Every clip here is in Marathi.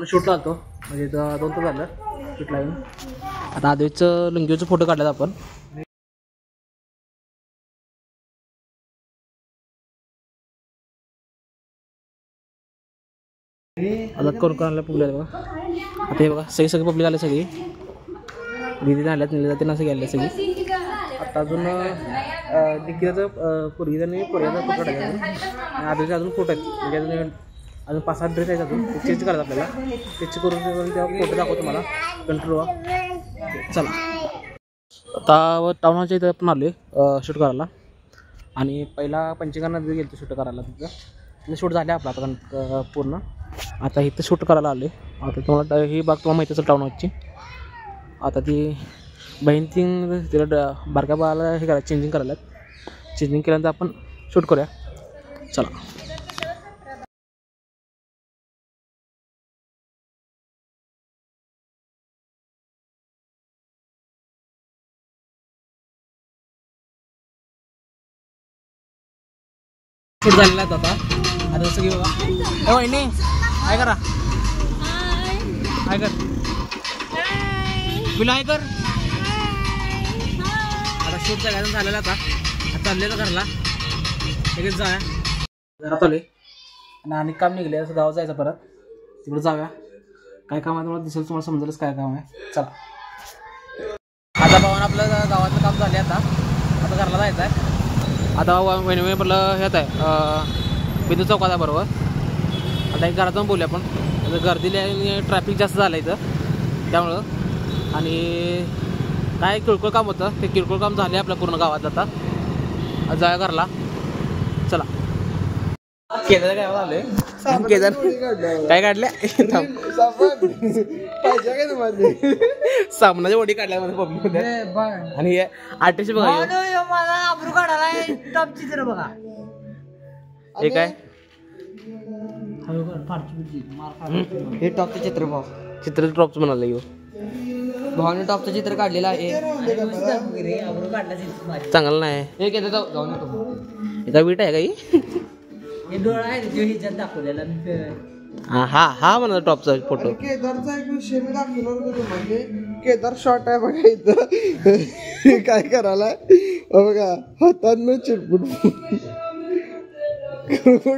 शूटला आलतो म्हणजे 2 तास झालं शूटला येऊन. आता आधीचं लुंगीचं फोटो काढल्यात आपण. आता करून आणलं पब्लिक बघा. आता हे बघा सगळी पब्लिक आले, सगळी दिदी आल्यात, निलेजातीनं असं गेले सगळी. आता अजून डिक्कीचं पोरगीचा पोरग्याचा फोटो काढायचा. आधीचे अजून फोटो आहेत म्हणजे अजून 5-7 ड्रेस आहेत अजून ते चेंज करायचं आपल्याला. चेंज करून तेव्हा फोटो दाखवतो मला कंट्रोल. चला आता टाऊनच्या इथं आपण आलो आहे शूट करायला. आणि पहिला पंचगंगा नदी गेलो शूट करायला. तिथं शूट झाले आपलं आता पूर्ण. आता इथं शूट करायला आले. आता तुम्हाला ही बाग तुम्हाला माहिती असेल टाऊनची. आता ती बहीण तिला बारक्या बाळाला हे करायला चेंजिंग करायला. चेंजिंग केल्यानंतर आपण शूट करूया. चला शूट झालेला आहे आता जसं की बघा. हो नाही काय करा काय कर तुला काय कर. आता शूट सगळ्यांना झालेला आता चालले तर घरला लगेच जाऊया. घरात आले आणि काम निघले असं गावात जायचं परत. तिकडे जाऊया. काय काम आहे तुम्हाला दिसेल, तुम्हाला समजेलच काय काम आहे. चला आता भावानं आपलं गावातलं काम झाले. आता घरला जायचं आहे. आता वहिनी म्हटलं ह्यात आहे बिंदू चौकात आहे बरोबर. आता एक घरात जाऊन बोलूया आपण. गर्दीला आणि ट्रॅफिक जास्त झालं इथं त्यामुळं. आणि काय किरकोळ काम होतं ते किरकोळ काम झाले आपल्या पूर्ण गावात. आता जाऊया घरला. चला केदार काय आले केदार काय काढल्या सामनाच्या वडी काढल्या मध्ये पब्लिक मध्ये. आणि हे आर्टिस्ट बघा बघा हे काय हे टॉपचं चित्र भाऊ चित्र ड्रॉपचं म्हणाले यो भावाने टॉपचं चित्र काढलेलं आहे. चांगलं नाही हे केलं जाऊन येतो. एका वीट आहे काही डोळा आहे दाखवलेला. हा म्हणा टॉपचा फोटो. केदारचा एक विषय मी दाखवला होता तुम्हाला. केदार शॉर्ट आहे बघा इथं काय करायला बघा हातानं चिरपुट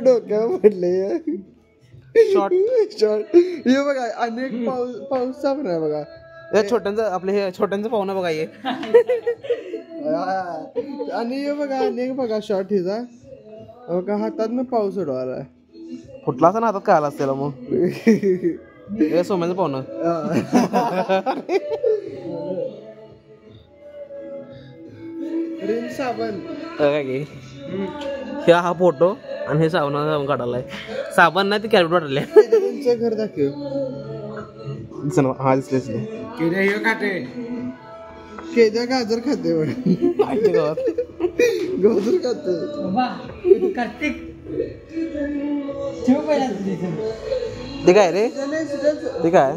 डोक्यावर पडले. शॉर्ट हे बघा अनेक पाऊसचा पण आहे बघा. छोट्यांचं आपलं हे छोट्यांचं पाहुणं बघा हे. आणि हे बघा अनेक बघा शॉर्ट हिचा बघा हातातनं पाऊस उडवायला. फुटला असं ना हातात काय आला असतेला मग हे सोम्याचं पाहुणं. रिन साबण काय घे हा फोटो आणि हे साबण काढायला. साबण नाही ते कॅरेट वाटले. घर दाखव हा दिसले केद्या गाजर खाते गावात गाजर खाते. ते काय रे ते काय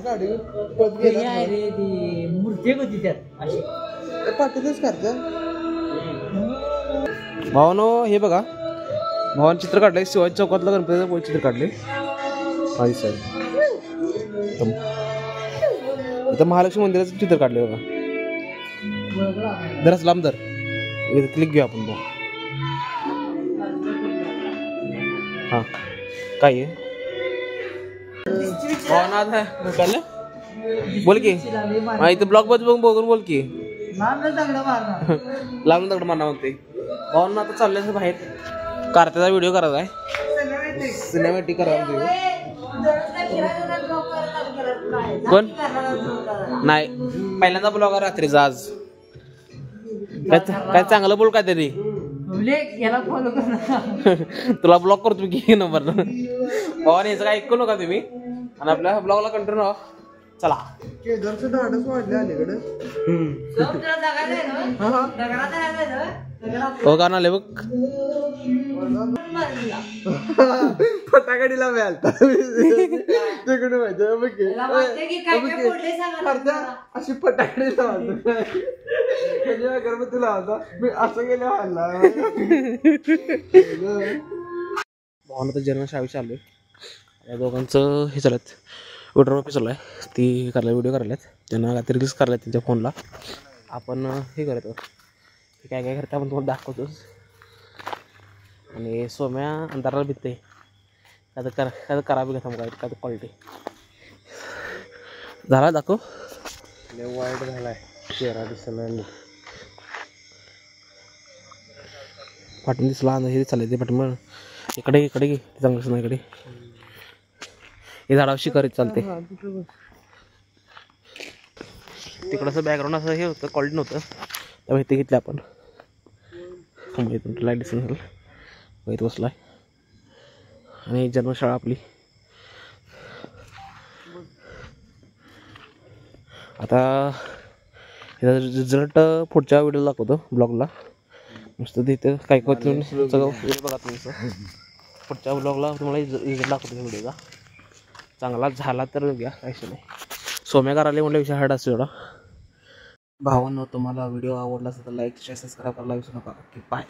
पाठीतच करते भावानो. हे बघा भावान चित्र काढलंय. शिवाजी चौकातलं गणपतीचं चित्र काढले. इथं महालक्ष्मी मंदिराचं चित्र काढले बघा. जराच लांब धर क्लिक घेऊ आपण बघ. हा काय आहे बोल की इथं ब्लॉग बघून बोल की लावून दगड मारणार म्हणते. भावांना आता चाललंय बाहेर कारत्याचा व्हिडिओ करायचा आहे. सिनेमॅटिक करायला कोण नाही पहिल्यांदा ब्लॉग रात्रीचा. आज काय चांगलं बोल काय तरी तुला ब्लॉक करतो की नंबर भावाने याचं काय ऐकू नका तुम्ही. आणि आपल्या ब्लॉगला कंटिन्यू राहा. चला केदारचं धाडच वाढले अलीकडे. हो का नाले बघ फटाकडीला मिळालता तिकडे माहिती अशी फटाकडी लावतो गणपती लावता मी असं गेलं व्हायला. भावना तर जन्मशाळा चालू आहे. या दोघांचं हे चालत फोटोग्राफी चालू आहे ती करायला व्हिडिओ करायला त्यांना काहीतरी रील्स करायला त्यांच्या फोनला आपण हे करतो ते काय काय करतं आपण तुम्हाला दाखवतोच आणि सोम्या अंधाराला भिजते काय करा बी घेता काय क्वालिटी झाला दाखव वाईट झालाय चेहरा दिसला पाठून दिसला हे चालले ते पाठून मग इकडे घे चांगलं ना इकडे हे झाडावर शिकारीत चालते तिकडं असं बॅकग्राऊंड असं हे होतं क्वालिटी नव्हतं त्यामुळे इथे घेतलं आपण लाईट दिसून झालं इथं बसला आहे आणि जन्मशाळा आपली आता रिझल्ट पुढच्या व्हिडिओला दाखवतो ब्लॉगला नुसतं तिथं काय काय सगळं व्हिडिओ बघा तुम्ही पुढच्या ब्लॉगला तुम्हाला रिझल्ट दाखवतो व्हिडिओचा चांगला झाला तर घ्या काहीच नाही सोम्या करायला म्हणलं विषय हार्ड असतो एवढा भावांनो तुम्हाला व्हिडिओ आवडला असेल तर लाईक शेअर सबस्क्राईब करायला विसरू नका बाय.